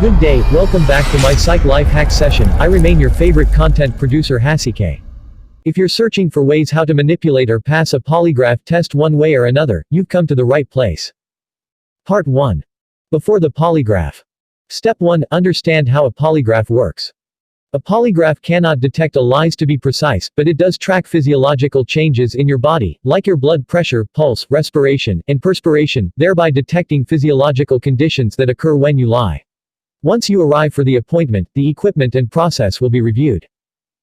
Good day, welcome back to my Psych Life Hack session. I remain your favorite content producer Hasike. If you're searching for ways how to manipulate or pass a polygraph test one way or another, you've come to the right place. Part 1. Before the polygraph. Step 1. Understand how a polygraph works. A polygraph cannot detect a lies to be precise, but it does track physiological changes in your body, like your blood pressure, pulse, respiration, and perspiration, thereby detecting physiological conditions that occur when you lie. Once you arrive for the appointment, the equipment and process will be reviewed.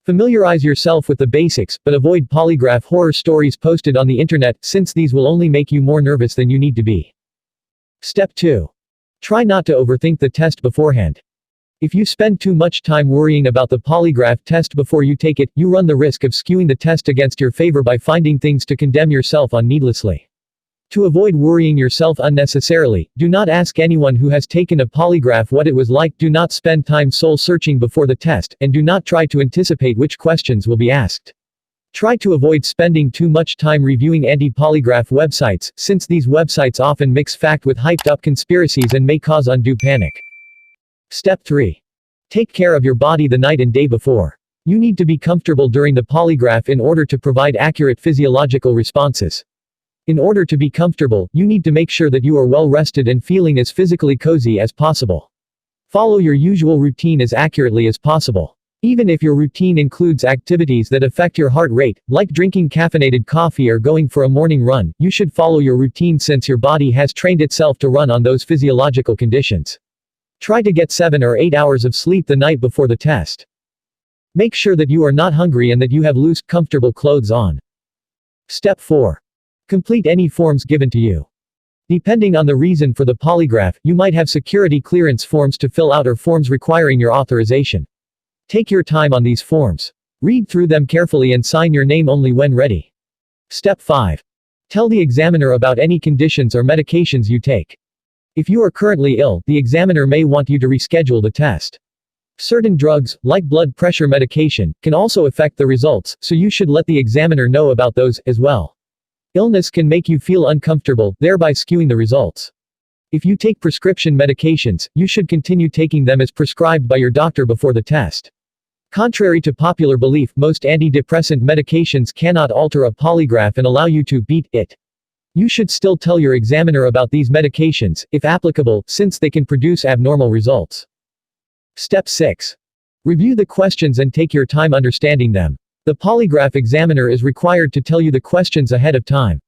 Familiarize yourself with the basics, but avoid polygraph horror stories posted on the internet, since these will only make you more nervous than you need to be. Step 2. Try not to overthink the test beforehand. If you spend too much time worrying about the polygraph test before you take it, you run the risk of skewing the test against your favor by finding things to condemn yourself on needlessly. To avoid worrying yourself unnecessarily, do not ask anyone who has taken a polygraph what it was like, do not spend time soul-searching before the test, and do not try to anticipate which questions will be asked. Try to avoid spending too much time reviewing anti-polygraph websites, since these websites often mix fact with hyped-up conspiracies and may cause undue panic. Step 3. Take care of your body the night and day before. You need to be comfortable during the polygraph in order to provide accurate physiological responses. In order to be comfortable, you need to make sure that you are well rested and feeling as physically cozy as possible. Follow your usual routine as accurately as possible. Even if your routine includes activities that affect your heart rate, like drinking caffeinated coffee or going for a morning run, you should follow your routine since your body has trained itself to run on those physiological conditions. Try to get 7 or 8 hours of sleep the night before the test. Make sure that you are not hungry and that you have loose, comfortable clothes on. Step 4. Complete any forms given to you. Depending on the reason for the polygraph, you might have security clearance forms to fill out or forms requiring your authorization. Take your time on these forms. Read through them carefully and sign your name only when ready. Step 5. Tell the examiner about any conditions or medications you take. If you are currently ill, the examiner may want you to reschedule the test. Certain drugs, like blood pressure medication, can also affect the results, so you should let the examiner know about those as well. Illness can make you feel uncomfortable, thereby skewing the results. If you take prescription medications, you should continue taking them as prescribed by your doctor before the test. Contrary to popular belief, most antidepressant medications cannot alter a polygraph and allow you to beat it. You should still tell your examiner about these medications, if applicable, since they can produce abnormal results. Step 6. Review the questions and take your time understanding them. The polygraph examiner is required to tell you the questions ahead of time.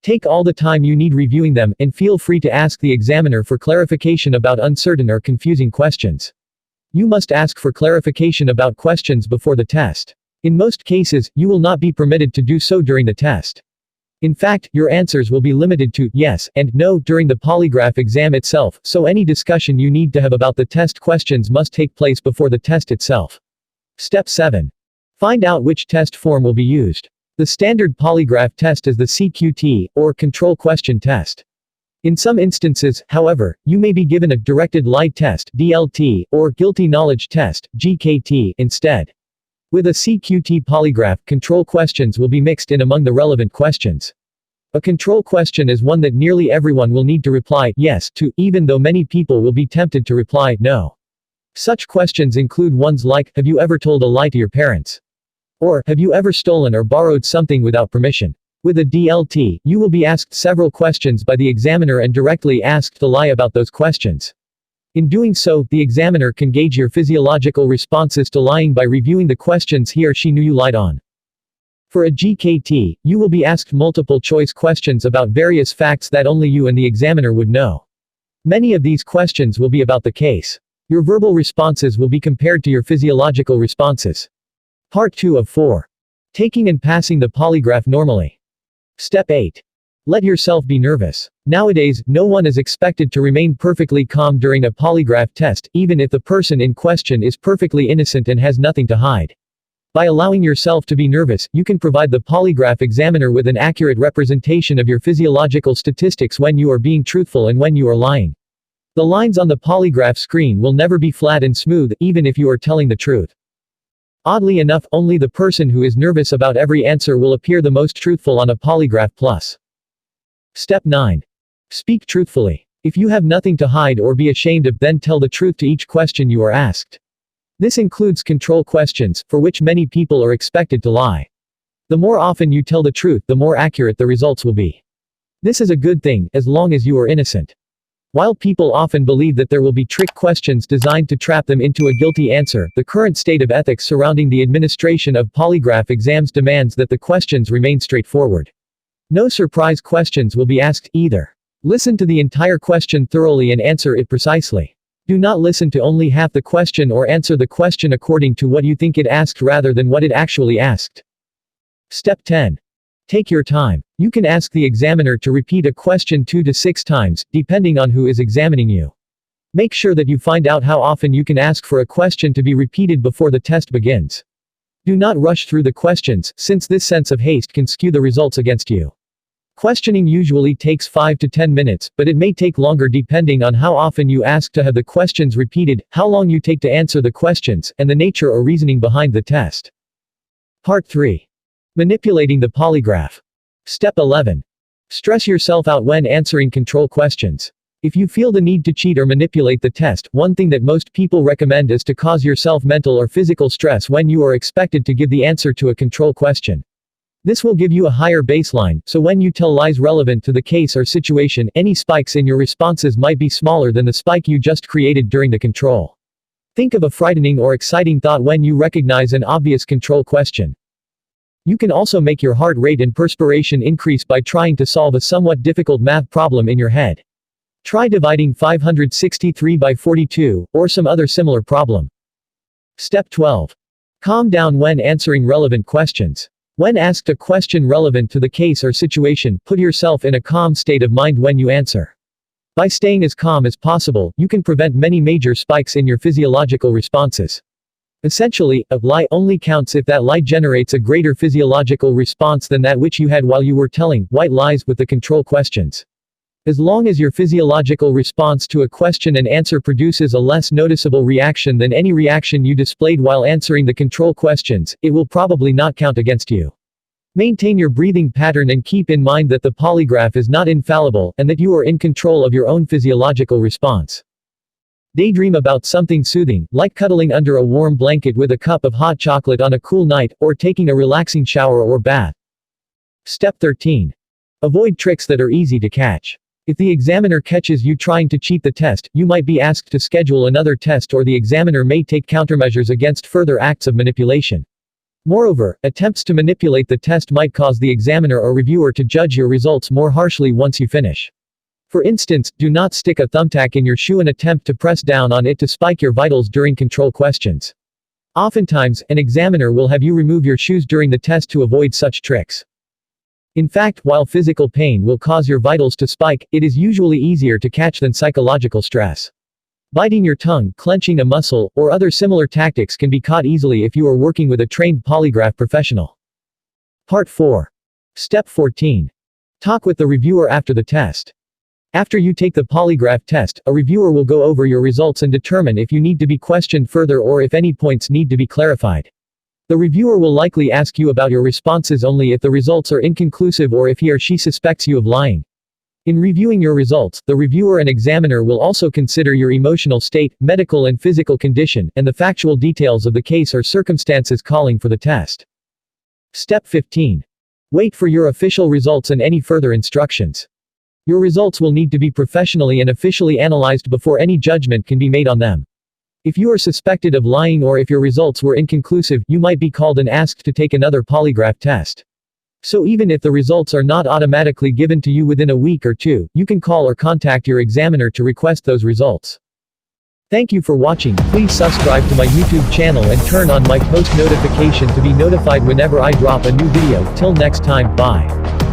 Take all the time you need reviewing them, and feel free to ask the examiner for clarification about uncertain or confusing questions. You must ask for clarification about questions before the test. In most cases, you will not be permitted to do so during the test. In fact, your answers will be limited to yes and no during the polygraph exam itself, so any discussion you need to have about the test questions must take place before the test itself. Step 7. Find out which test form will be used. The standard polygraph test is the CQT, or control question test. In some instances, however, you may be given a directed lie test, DLT, or guilty knowledge test, GLT, instead. With a CQT polygraph, control questions will be mixed in among the relevant questions. A control question is one that nearly everyone will need to reply yes to, even though many people will be tempted to reply no. Such questions include ones like, have you ever told a lie to your parents? Or, have you ever stolen or borrowed something without permission? With a DLT, you will be asked several questions by the examiner and directly asked to lie about those questions. In doing so, the examiner can gauge your physiological responses to lying by reviewing the questions he or she knew you lied on. For a GLT, you will be asked multiple choice questions about various facts that only you and the examiner would know. Many of these questions will be about the case. Your verbal responses will be compared to your physiological responses. Part 2 of 4. Taking and passing the polygraph normally. Step 8. Let yourself be nervous. Nowadays, no one is expected to remain perfectly calm during a polygraph test, even if the person in question is perfectly innocent and has nothing to hide. By allowing yourself to be nervous, you can provide the polygraph examiner with an accurate representation of your physiological statistics when you are being truthful and when you are lying. The lines on the polygraph screen will never be flat and smooth, even if you are telling the truth. Oddly enough, only the person who is nervous about every answer will appear the most truthful on a polygraph plus. Step 9. Speak truthfully. If you have nothing to hide or be ashamed of, then tell the truth to each question you are asked. This includes control questions, for which many people are expected to lie. The more often you tell the truth, the more accurate the results will be. This is a good thing, as long as you are innocent. While people often believe that there will be trick questions designed to trap them into a guilty answer, the current state of ethics surrounding the administration of polygraph exams demands that the questions remain straightforward. No surprise questions will be asked, either. Listen to the entire question thoroughly and answer it precisely. Do not listen to only half the question or answer the question according to what you think it asked rather than what it actually asked. Step 10. Take your time. You can ask the examiner to repeat a question 2 to 6 times, depending on who is examining you. Make sure that you find out how often you can ask for a question to be repeated before the test begins. Do not rush through the questions, since this sense of haste can skew the results against you. Questioning usually takes 5 to 10 minutes, but it may take longer depending on how often you ask to have the questions repeated, how long you take to answer the questions, and the nature or reasoning behind the test. Part 3. Manipulating the polygraph. Step 11. Stress yourself out when answering control questions. If you feel the need to cheat or manipulate the test, one thing that most people recommend is to cause yourself mental or physical stress when you are expected to give the answer to a control question. This will give you a higher baseline, so when you tell lies relevant to the case or situation, any spikes in your responses might be smaller than the spike you just created during the control. Think of a frightening or exciting thought when you recognize an obvious control question. You can also make your heart rate and perspiration increase by trying to solve a somewhat difficult math problem in your head. Try dividing 563 by 42, or some other similar problem. Step 12. Calm down when answering relevant questions. When asked a question relevant to the case or situation, put yourself in a calm state of mind when you answer. By staying as calm as possible, you can prevent many major spikes in your physiological responses. Essentially, a lie only counts if that lie generates a greater physiological response than that which you had while you were telling white lies with the control questions. As long as your physiological response to a question and answer produces a less noticeable reaction than any reaction you displayed while answering the control questions, it will probably not count against you. Maintain your breathing pattern and keep in mind that the polygraph is not infallible, and that you are in control of your own physiological response. Daydream about something soothing, like cuddling under a warm blanket with a cup of hot chocolate on a cool night, or taking a relaxing shower or bath. Step 13. Avoid tricks that are easy to catch. If the examiner catches you trying to cheat the test, you might be asked to schedule another test, or the examiner may take countermeasures against further acts of manipulation. Moreover, attempts to manipulate the test might cause the examiner or reviewer to judge your results more harshly once you finish. For instance, do not stick a thumbtack in your shoe and attempt to press down on it to spike your vitals during control questions. Oftentimes, an examiner will have you remove your shoes during the test to avoid such tricks. In fact, while physical pain will cause your vitals to spike, it is usually easier to catch than psychological stress. Biting your tongue, clenching a muscle, or other similar tactics can be caught easily if you are working with a trained polygraph professional. Part 4. Step 14. Talk with the reviewer after the test. After you take the polygraph test, a reviewer will go over your results and determine if you need to be questioned further or if any points need to be clarified. The reviewer will likely ask you about your responses only if the results are inconclusive or if he or she suspects you of lying. In reviewing your results, the reviewer and examiner will also consider your emotional state, medical and physical condition, and the factual details of the case or circumstances calling for the test. Step 15. Wait for your official results and any further instructions. Your results will need to be professionally and officially analyzed before any judgment can be made on them. If you are suspected of lying or if your results were inconclusive, you might be called and asked to take another polygraph test. So even if the results are not automatically given to you within a week or two, you can call or contact your examiner to request those results. Thank you for watching. Please subscribe to my YouTube channel and turn on my post notification to be notified whenever I drop a new video. Till next time, bye.